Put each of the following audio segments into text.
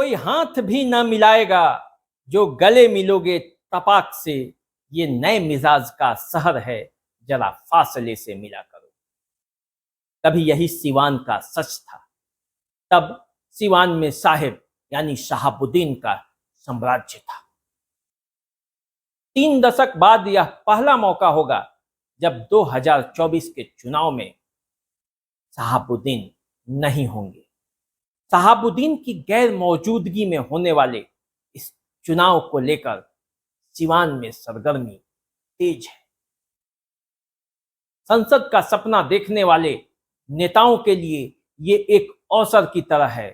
कोई हाथ भी ना मिलाएगा, जो गले मिलोगे तपाक से। ये नए मिजाज का शहर है, जरा फासले से मिला करो। तभी यही सिवान का सच था। तब सिवान में साहिब यानी शहाबुद्दीन का साम्राज्य था। 3 दशक बाद यह पहला मौका होगा जब 2024 के चुनाव में शहाबुद्दीन नहीं होंगे। शहाबुद्दीन की गैर मौजूदगी में होने वाले इस चुनाव को लेकर सिवान में सरगर्मी तेज है। संसद का सपना देखने वाले नेताओं के लिए ये एक अवसर की तरह है,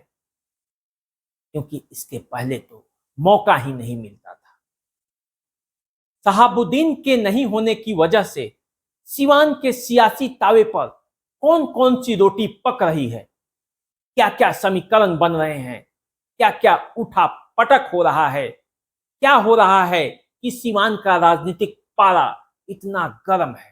क्योंकि इसके पहले तो मौका ही नहीं मिलता था। शहाबुद्दीन के नहीं होने की वजह से सिवान के सियासी तावे पर कौन कौन सी रोटी पक रही है, क्या क्या समीकरण बन रहे हैं, क्या क्या उठा पटक हो रहा है, क्या हो रहा है कि सिवान का राजनीतिक पारा इतना गर्म है।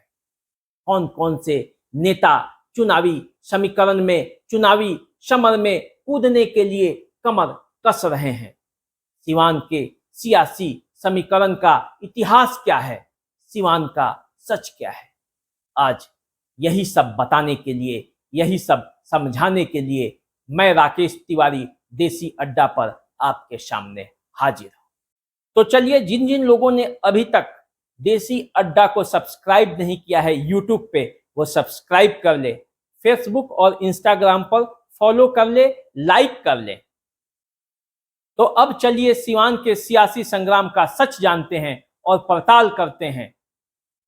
कौन कौन से नेता चुनावी समीकरण में, चुनावी समर में कूदने के लिए कमर कस रहे हैं। सिवान के सियासी समीकरण का इतिहास क्या है, सिवान का सच क्या है। आज यही सब बताने के लिए, यही सब समझाने के लिए मैं राकेश तिवारी देसी अड्डा पर आपके सामने हाजिर हूं। तो चलिए, जिन जिन लोगों ने अभी तक देसी अड्डा को सब्सक्राइब नहीं किया है यूट्यूब पे, वो सब्सक्राइब कर ले, फेसबुक और इंस्टाग्राम पर फॉलो कर ले, लाइक कर ले। तो अब चलिए सिवान के सियासी संग्राम का सच जानते हैं और पड़ताल करते हैं,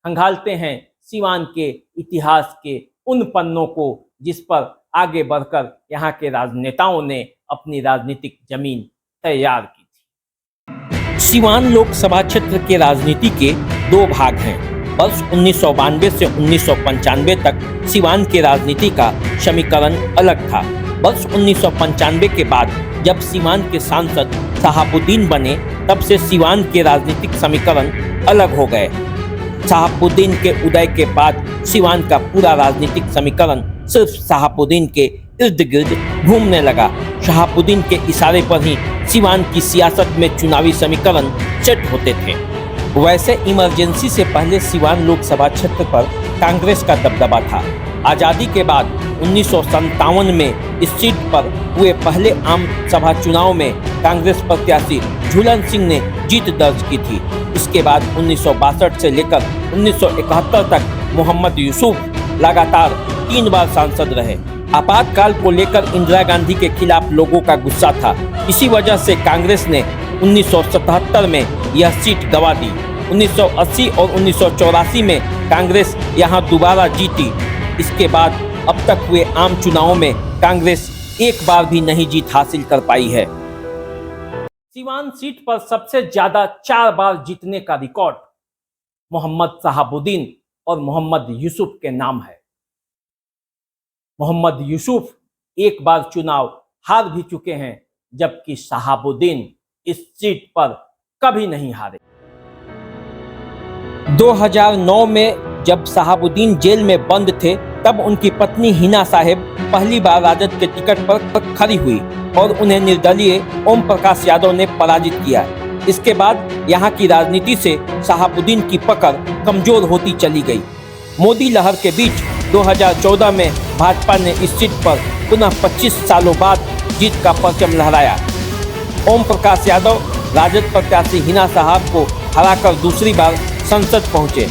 खंगालते हैं सिवान के इतिहास के उन पन्नों को जिस पर आगे बढ़कर यहाँ के राजनेताओं ने अपनी राजनीतिक जमीन तैयार की थी। सिवान लोकसभा क्षेत्र के राजनीति के 2 भाग हैं। वर्ष 1992 से 1995 तक सिवान के राजनीति का समीकरण अलग था। वर्ष 1995 के बाद जब सिवान के सांसद शहाबुद्दीन बने, तब से सिवान के राजनीतिक समीकरण अलग हो गए। शहाबुद्दीन के उदय के बाद सिवान का पूरा राजनीतिक समीकरण सिर्फ शहाबुद्दीन के इर्द गिर्द घूमने लगा। शहाबुद्दीन के इशारे पर ही सिवान की सियासत में चुनावी समीकरण सेट होते थे। वैसे इमरजेंसी से पहले सिवान लोकसभा क्षेत्र पर कांग्रेस का दबदबा था। आज़ादी के बाद 1957 में इस सीट पर हुए पहले आम सभा चुनाव में कांग्रेस प्रत्याशी झूलन सिंह ने जीत दर्ज की थी। इसके बाद 1962 से लेकर 1971 तक मोहम्मद यूसुफ लगातार 3 बार सांसद रहे। आपातकाल को लेकर इंदिरा गांधी के खिलाफ लोगों का गुस्सा था। इसी वजह से कांग्रेस ने 1977 में यह सीट गंवा दी। 1980 और 1984 में कांग्रेस यहां दोबारा जीती। इसके बाद अब तक हुए आम चुनावों में कांग्रेस एक बार भी नहीं जीत हासिल कर पाई है। सिवान सीट पर सबसे ज्यादा 4 बार जीतने का रिकॉर्ड मोहम्मद शहाबुद्दीन और मोहम्मद यूसुफ के नाम है। मोहम्मद यूसुफ एक बार चुनाव हार भी चुके हैं, जबकि शहाबुद्दीन इस सीट पर कभी नहीं हारे। 2009 में जब शहाबुद्दीन जेल में बंद थे, तब उनकी पत्नी हिना साहिब पहली बार राजद के टिकट पर खड़ी हुई और उन्हें निर्दलीय ओम प्रकाश यादव ने पराजित किया। इसके बाद यहाँ की राजनीति से शहाबुद्दीन की पकड़ कमजोर होती चली गई। मोदी लहर के बीच 2014 में भाजपा ने इस सीट पर पुनः 25 सालों बाद जीत का परचम लहराया। ओम प्रकाश यादव राजद प्रत्याशी हिना साहब को हराकर दूसरी बार संसद पहुंचे।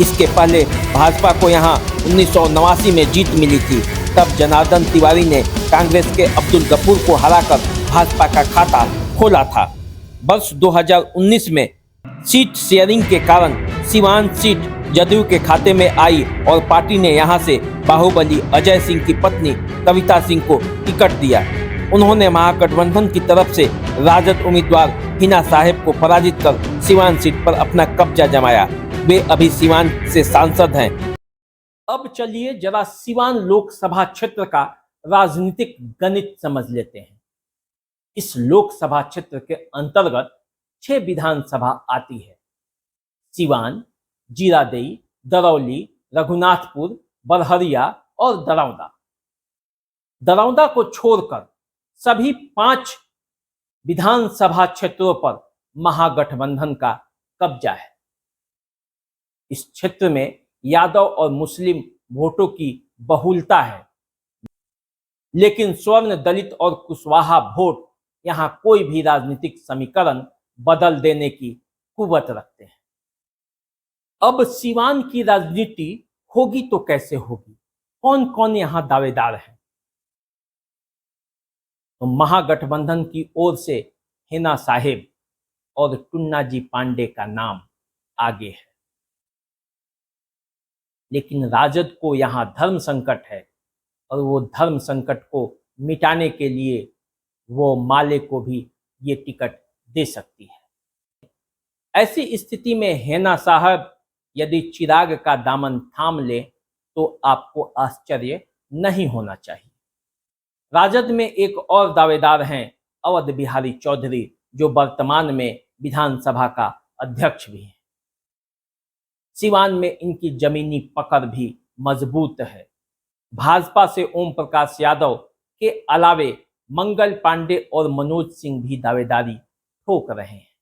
इसके पहले भाजपा को यहां 1989 में जीत मिली थी। तब जनार्दन तिवारी ने कांग्रेस के अब्दुल गफूर को हराकर भाजपा का खाता खोला था। वर्ष 2019 में सीट शेयरिंग के कारण सिवान सीट जदयू के खाते में आई और पार्टी ने यहां से बाहुबली अजय सिंह की पत्नी कविता सिंह को टिकट दिया। उन्होंने महागठबंधन की तरफ से राजद उम्मीदवार हिना साहिब को पराजित कर सिवान सीट पर अपना कब्जा जमाया। वे अभी सिवान से सांसद हैं। अब चलिए जरा सिवान लोकसभा क्षेत्र का राजनीतिक गणित समझ लेते हैं। इस लोकसभा क्षेत्र के अंतर्गत 6 विधानसभा आती है। सिवान, जीरादेई, दरौली, रघुनाथपुर, बरहरिया और दरौदा। दरौदा को छोड़कर सभी 5 विधानसभा क्षेत्रों पर महागठबंधन का कब्जा है। इस क्षेत्र में यादव और मुस्लिम वोटों की बहुलता है, लेकिन स्वर्ण, दलित और कुशवाहा वोट यहां कोई भी राजनीतिक समीकरण बदल देने की कुवत रखते हैं। अब सीवान की राजनीति होगी तो कैसे होगी? कौन कौन यहां दावेदार है? तो महागठबंधन की ओर से हिना साहेब और टुन्नाजी पांडे का नाम आगे है, लेकिन राजद को यहां धर्म संकट है और वो धर्म संकट को मिटाने के लिए वो माले को भी ये टिकट दे सकती है। ऐसी स्थिति में हिना साहब यदि चिराग का दामन थाम ले तो आपको आश्चर्य नहीं होना चाहिए। राजद में एक और दावेदार हैं अवध बिहारी चौधरी, जो वर्तमान में विधानसभा का अध्यक्ष भी हैं। सिवान में इनकी जमीनी पकड़ भी मजबूत है। भाजपा से ओम प्रकाश यादव के अलावे मंगल पांडे और मनोज सिंह भी दावेदारी ठोक रहे हैं।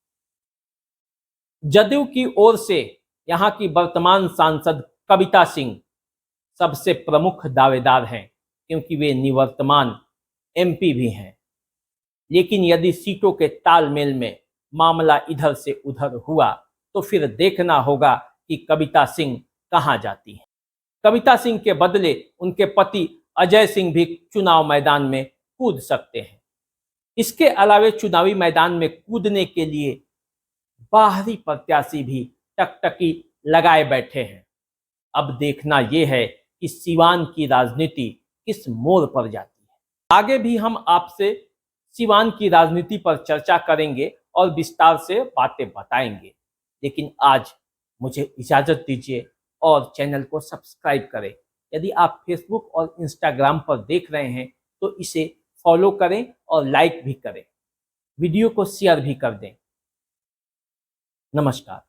जदयू की ओर से यहां की वर्तमान सांसद कविता सिंह सबसे प्रमुख दावेदार हैं, क्योंकि वे निवर्तमान एमपी भी हैं। लेकिन यदि सीटों के तालमेल में मामला इधर से उधर हुआ तो फिर देखना होगा कि कविता सिंह कहां जाती हैं। कविता सिंह के बदले उनके पति अजय सिंह भी चुनाव मैदान में कूद सकते हैं। इसके अलावे चुनावी मैदान में कूदने के लिए बाहरी प्रत्याशी भी टकटकी लगाए बैठे हैं। अब देखना यह है कि सिवान की राजनीति किस मोड़ पर जाती है। आगे भी हम आपसे सिवान की राजनीति पर चर्चा करेंगे और विस्तार से बातें बताएंगे, लेकिन आज मुझे इजाजत दीजिए और चैनल को सब्सक्राइब करें। यदि आप फेसबुक और इंस्टाग्राम पर देख रहे हैं तो इसे फॉलो करें और लाइक भी करें, वीडियो को शेयर भी कर दें। नमस्कार।